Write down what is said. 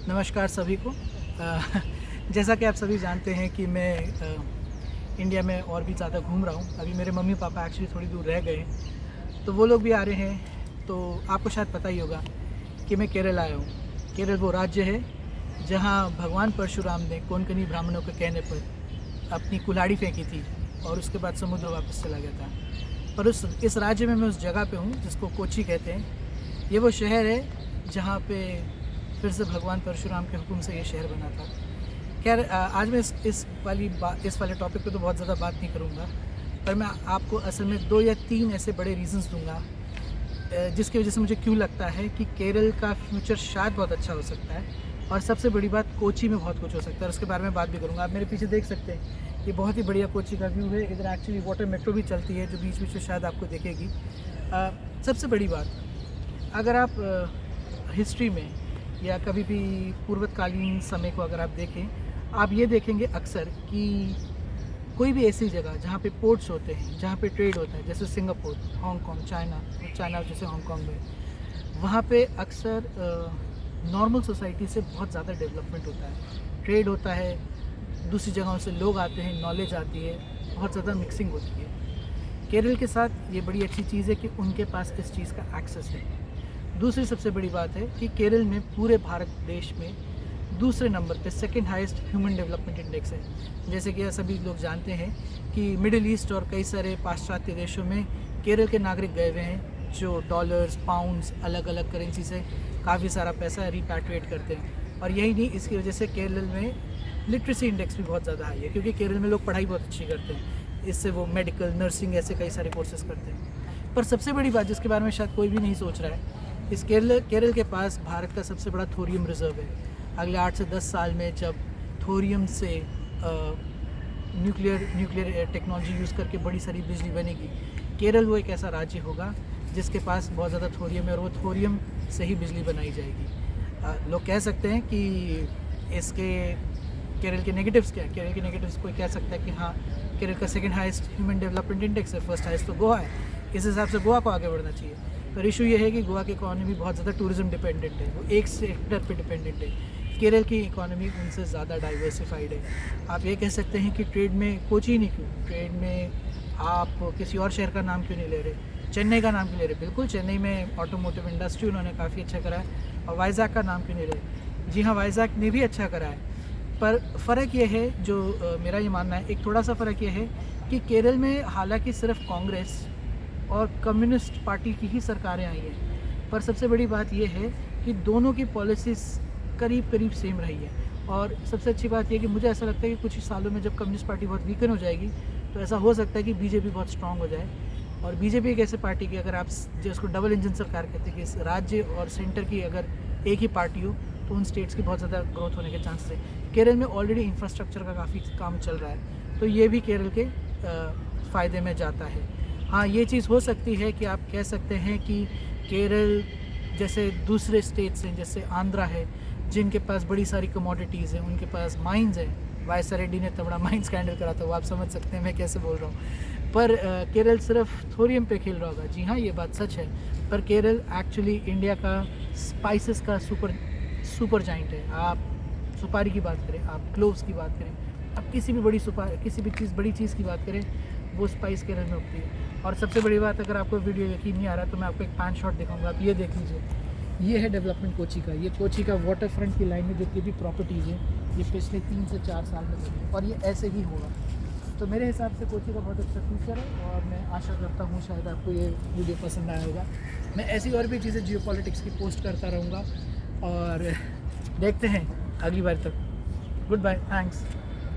नमस्कार सभी को। जैसा कि आप सभी जानते हैं कि मैं इंडिया में और भी ज़्यादा घूम रहा हूँ। अभी मेरे मम्मी पापा एक्चुअली थोड़ी दूर रह गए हैं, तो वो लोग भी आ रहे हैं। तो आपको शायद पता ही होगा कि मैं केरल आया हूँ। केरल वो राज्य है जहाँ भगवान परशुराम ने कोंकणी ब्राह्मणों के कहने पर अपनी कुल्हाड़ी फेंकी थी और उसके बाद समुद्र वापस चला गया था। पर इस राज्य में मैं उस जगह पे हूँ जिसको कोची कहते हैं। ये वो शहर है जहाँ पे फिर से भगवान परशुराम के हुक्म से ये शहर बना था। खैर, आज मैं इस वाले टॉपिक पे तो बहुत ज़्यादा बात नहीं करूँगा, पर मैं आपको असल में 2 या 3 ऐसे बड़े रीज़न्स दूँगा जिसकी वजह से मुझे क्यों लगता है कि केरल का फ्यूचर शायद बहुत अच्छा हो सकता है। और सबसे बड़ी बात, कोची में बहुत कुछ हो सकता है, उसके बारे में बात भी करूँगा। आप मेरे पीछे देख सकते हैं, ये बहुत ही बढ़िया कोची का व्यू है। इधर एक्चुअली वाटर मेट्रो भी चलती है जो बीच बीच में शायद आपको दिखेगी। सबसे बड़ी बात, अगर आप हिस्ट्री में या कभी भी पूर्वकालीन समय को अगर आप देखें, आप ये देखेंगे अक्सर कि कोई भी ऐसी जगह जहाँ पे पोर्ट्स होते हैं, जहाँ पे ट्रेड होता है, जैसे सिंगापुर, हांगकांग, चाइना जैसे हांगकांग में, वहाँ पे अक्सर नॉर्मल सोसाइटी से बहुत ज़्यादा डेवलपमेंट होता है, ट्रेड होता है, दूसरी जगहों से लोग आते हैं, नॉलेज आती है, बहुत ज़्यादा मिक्सिंग होती है। केरल के साथ ये बड़ी अच्छी चीज़ है कि उनके पास इस चीज़ का एक्सेस है। दूसरी सबसे बड़ी बात है कि केरल में पूरे भारत देश में दूसरे नंबर पे second highest human development index है। जैसे कि सभी लोग जानते हैं कि मिडिल ईस्ट और कई सारे पाश्चात्य देशों में केरल के नागरिक गए हुए हैं जो डॉलर्स, पाउंड्स, अलग अलग करेंसी से काफ़ी सारा पैसा रिपैट्रिएट करते हैं। और यही नहीं, इसकी वजह से केरल में लिटरेसी इंडेक्स भी बहुत ज़्यादा हाई है, क्योंकि केरल में लोग पढ़ाई बहुत अच्छी करते हैं। इससे वो मेडिकल, नर्सिंग, ऐसे कई सारे कोर्सेज करते हैं। पर सबसे बड़ी बात जिसके बारे में शायद कोई भी नहीं सोच रहा है, इस केरल के पास भारत का सबसे बड़ा थोरियम रिजर्व है। अगले 8 से 10 साल में जब थोरियम से न्यूक्लियर टेक्नोलॉजी यूज़ करके बड़ी सारी बिजली बनेगी, केरल वो एक ऐसा राज्य होगा जिसके पास बहुत ज़्यादा थोरियम है और वो थोरियम से ही बिजली बनाई जाएगी। लोग कह सकते हैं कि इसके केरल के नेगेटिव्स क्या है। केरल के नेगेटिव्स कोई कह सकता है कि हाँ, केरल का second highest human development index है, फर्स्ट हाईएस्ट तो गोवा है, इस हिसाब से गोवा को आगे बढ़ना चाहिए। पर इशू ये है कि गोवा की इकॉनमी बहुत ज़्यादा टूरिज़्म डिपेंडेंट है, वो एक सेक्टर पे डिपेंडेंट है। केरल की इकॉनमी उनसे ज़्यादा डाइवर्सिफाइड है। आप ये कह सकते हैं कि ट्रेड में कोची नहीं क्यों, ट्रेड में आप किसी और शहर का नाम क्यों नहीं ले रहे, चेन्नई का नाम क्यों ले रहे। बिल्कुल, चेन्नई में ऑटोमोटिव इंडस्ट्री उन्होंने काफ़ी अच्छा करा है। और वाइजैक का नाम क्यों नहीं ले। जी हाँ, वाइजैक ने भी अच्छा करा है, पर फ़र्क ये है, जो मेरा ये मानना है, एक थोड़ा सा फ़र्क ये है कि केरल में हालांकि सिर्फ कांग्रेस और कम्युनिस्ट पार्टी की ही सरकारें आई हैं, पर सबसे बड़ी बात यह है कि दोनों की पॉलिसीज़ करीब करीब सेम रही है। और सबसे अच्छी बात यह कि मुझे ऐसा लगता है कि कुछ ही सालों में जब कम्युनिस्ट पार्टी बहुत वीकन हो जाएगी, तो ऐसा हो सकता है कि बीजेपी बहुत स्ट्रांग हो जाए। और बीजेपी एक ऐसे पार्टी की, अगर आप जिसको डबल इंजन सरकार कहते हैं, कि इस राज्य और सेंटर की अगर एक ही पार्टी हो, तो उन स्टेट्स की बहुत ज़्यादा ग्रोथ होने के चांसेस है। केरल में ऑलरेडी इंफ्रास्ट्रक्चर का काफ़ी काम चल रहा है, तो ये भी केरल के फ़ायदे में जाता है। हाँ, ये चीज़ हो सकती है कि आप कह सकते हैं कि केरल जैसे दूसरे स्टेट्स हैं, जैसे आंध्रा है, जिनके पास बड़ी सारी कमोडिटीज़ हैं, उनके पास माइंस हैं। वाईएस रेड्डी ने तो बड़ा माइंस का हैंडल करा था, वो आप समझ सकते हैं मैं कैसे बोल रहा हूँ। पर केरल सिर्फ थोरियम पे खेल रहा होगा। जी हाँ, ये बात सच है, पर केरल एक्चुअली इंडिया का स्पाइसेस का सुपर जाइंट है। आप सुपारी की बात करें, आप क्लोव्स की बात करें, आप किसी भी बड़ी चीज़ की बात करें, वो स्पाइस केरल में उगती है। और सबसे बड़ी बात, अगर आपको वीडियो यकीन नहीं आ रहा तो मैं आपको एक पैन शॉट दिखाऊंगा। आप ये देख लीजिए, ये है डेवलपमेंट कोची का। ये कोची का वाटर फ्रंट की लाइन में जितनी भी प्रॉपर्टीज़ है, ये पिछले 3 से 4 साल में बनी और ये ऐसे ही होगा। तो मेरे हिसाब से कोची का बहुत अच्छा फ्यूचर है और मैं आशा करता हूँ शायद आपको ये वीडियो पसंद आया होगा। मैं ऐसी और भी चीज़ें जियोपॉलिटिक्स की पोस्ट करता रहूँगा और देखते हैं अगली बार तक। Good bye, thanks.